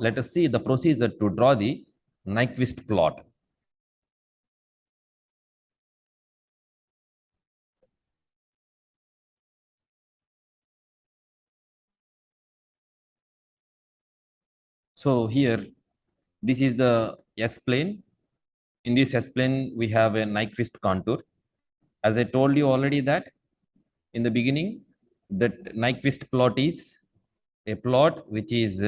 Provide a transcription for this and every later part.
let us see the procedure to draw the Nyquist plot. So here, this is the S-plane. In this S-plane, we have a Nyquist contour. As I told you already that in the beginning, that Nyquist plot is a plot which is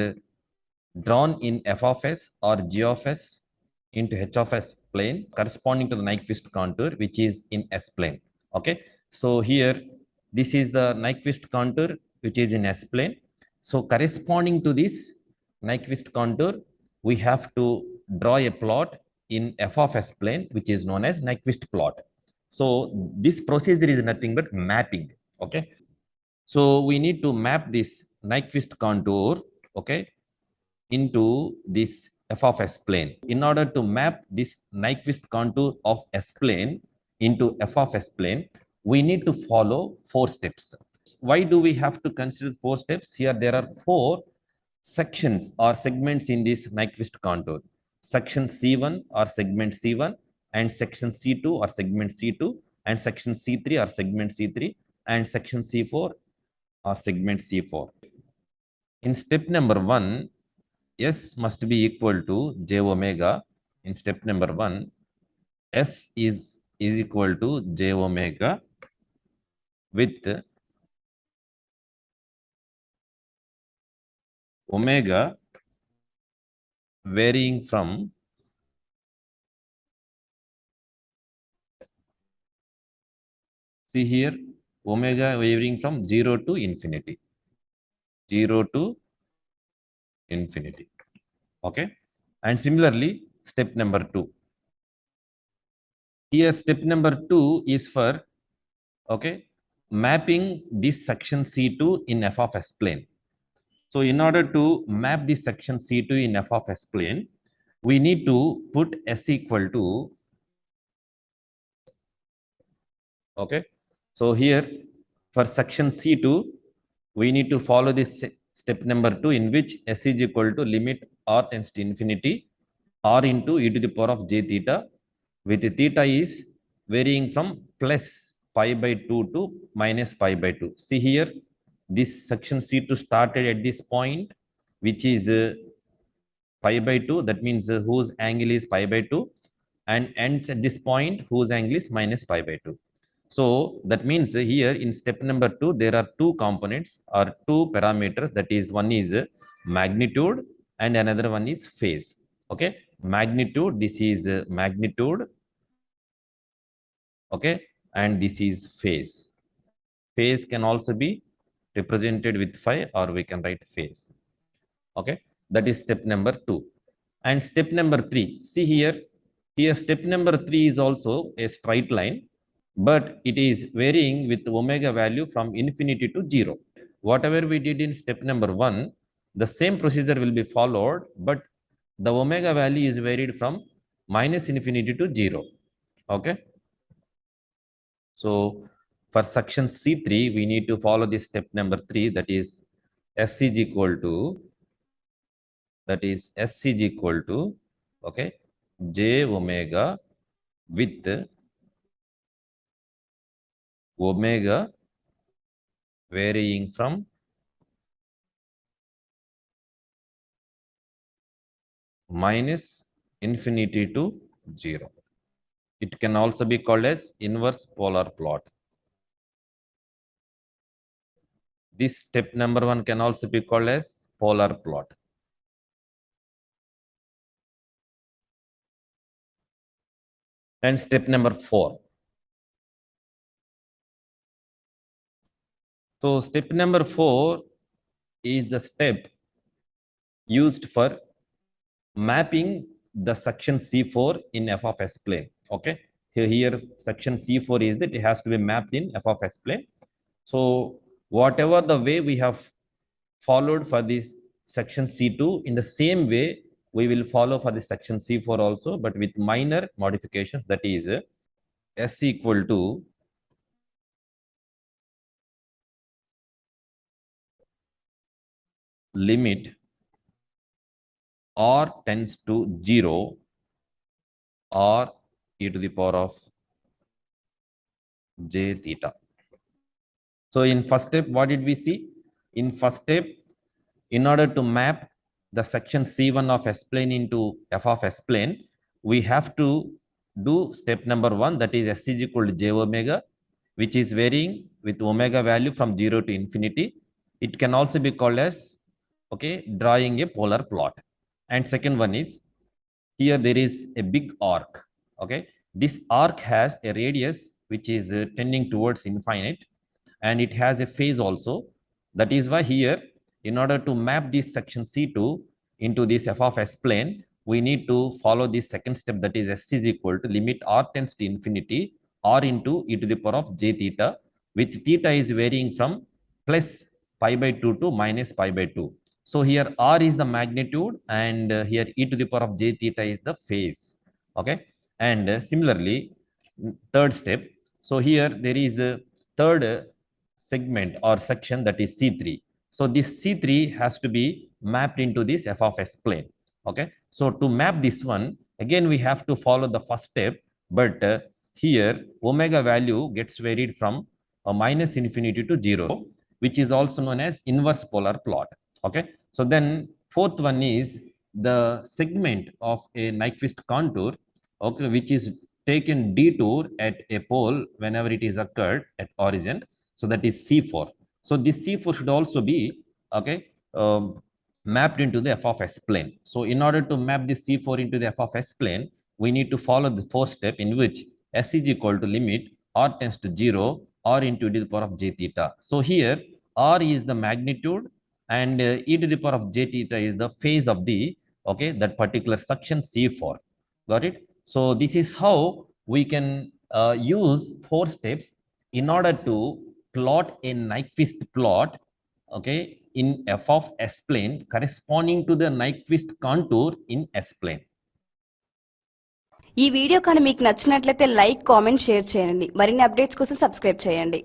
drawn in f of s or g of s into h of s plane corresponding to the Nyquist contour which is in S plane. Okay. So here, this is the Nyquist contour which is in S plane. So corresponding to this Nyquist contour, we have to draw a plot in f of s plane which is known as Nyquist plot. So this procedure is nothing but mapping. Okay. So we need to map this Nyquist contour, okay, into this f of s plane. In order to map this Nyquist contour of S plane into f of s plane, we need to follow 4 steps. Why do we have to consider 4 steps? Here there are 4 sections or segments in this Nyquist contour. Section C1 or segment C1, and section C2 or segment C2, and section C3 or segment C3, and section C4 or segment C4. In step number 1, S must be equal to j omega. In step number 1, S is equal to j omega with omega varying from see here omega varying from 0 to infinity. 0 to infinity. Okay. And similarly, step number 2. Here, step number 2 is for okay mapping this section C2 in f of s plane. So in order to map this section C2 in f of s plane, we need to put s equal to okay. So here for section C2, we need to follow this step number 2 in which s is equal to limit r tends to infinity r into e to the power of j theta, with theta is varying from plus pi by 2 to minus pi by 2. See here, this section C2 started at this point, which is pi by 2. That means whose angle is pi by 2, and ends at this point whose angle is minus pi by 2. So that means here in step number 2, there are 2 components or 2 parameters. That is, one is magnitude and another one is phase. Okay, magnitude, this is magnitude. Okay, and this is phase. Phase can also be represented with phi, or we can write phase. Okay, that is step number 2. And step number 3, see here, step number 3 is also a straight line, but it is varying with omega value from infinity to 0. Whatever we did in step number 1, the same procedure will be followed, but the omega value is varied from minus infinity to 0. Okay. So for section C3, we need to follow this step number 3, that is S is equal to okay j omega with omega varying from minus infinity to 0. It can also be called as inverse polar plot. This step number 1 can also be called as polar plot. And step number 4. So step number 4 is the step used for mapping the section C4 in f of s plane. Okay, here section C4 is that it has to be mapped in f of s plane. So whatever the way we have followed for this section C2, in the same way we will follow for the section C4 also, but with minor modifications. That is s equal to limit r tends to 0 or e to the power of j theta. So in first step, what did we see? In first step, in order to map the section C1 of S-plane into f of S-plane, we have to do step number 1, that is S is equal to j omega, which is varying with omega value from 0 to infinity. It can also be called as, okay, drawing a polar plot. And second one is, here there is a big arc. Okay, this arc has a radius which is tending towards infinite, and it has a phase also. That is why here, in order to map this section C2 into this f of S plane, we need to follow this second step, that is S is equal to limit r tends to infinity r into e to the power of j theta, with theta is varying from plus pi by 2 to minus pi by 2. So here r is the magnitude, and here e to the power of j theta is the phase. Okay, and similarly, third step. So here there is a third segment or section, that is C3. So this C3 has to be mapped into this f of S plane. Okay, so to map this one, again we have to follow the first step, but here omega value gets varied from minus infinity to 0, which is also known as inverse polar plot. Okay, so then fourth one is the segment of a Nyquist contour, okay, which is taken detour at a pole whenever it is occurred at origin. So that is C4. So this C4 should also be, okay, mapped into the f of S plane. So in order to map this C4 into the f of S plane, we need to follow the fourth step, in which S is equal to limit r tends to 0 r into e to the power of j theta. So here r is the magnitude, and e to the power of j theta is the phase of the, okay, that particular section C4. Got it? So this is how we can use 4 steps in order to plot a Nyquist plot, okay, in f of S plane corresponding to the Nyquist contour in S plane. ఈ video కానీ మీకు నచ్చినట్లయితే like, comment, share చేయండి. మరిన్ని updates కోసం subscribe చేయండి.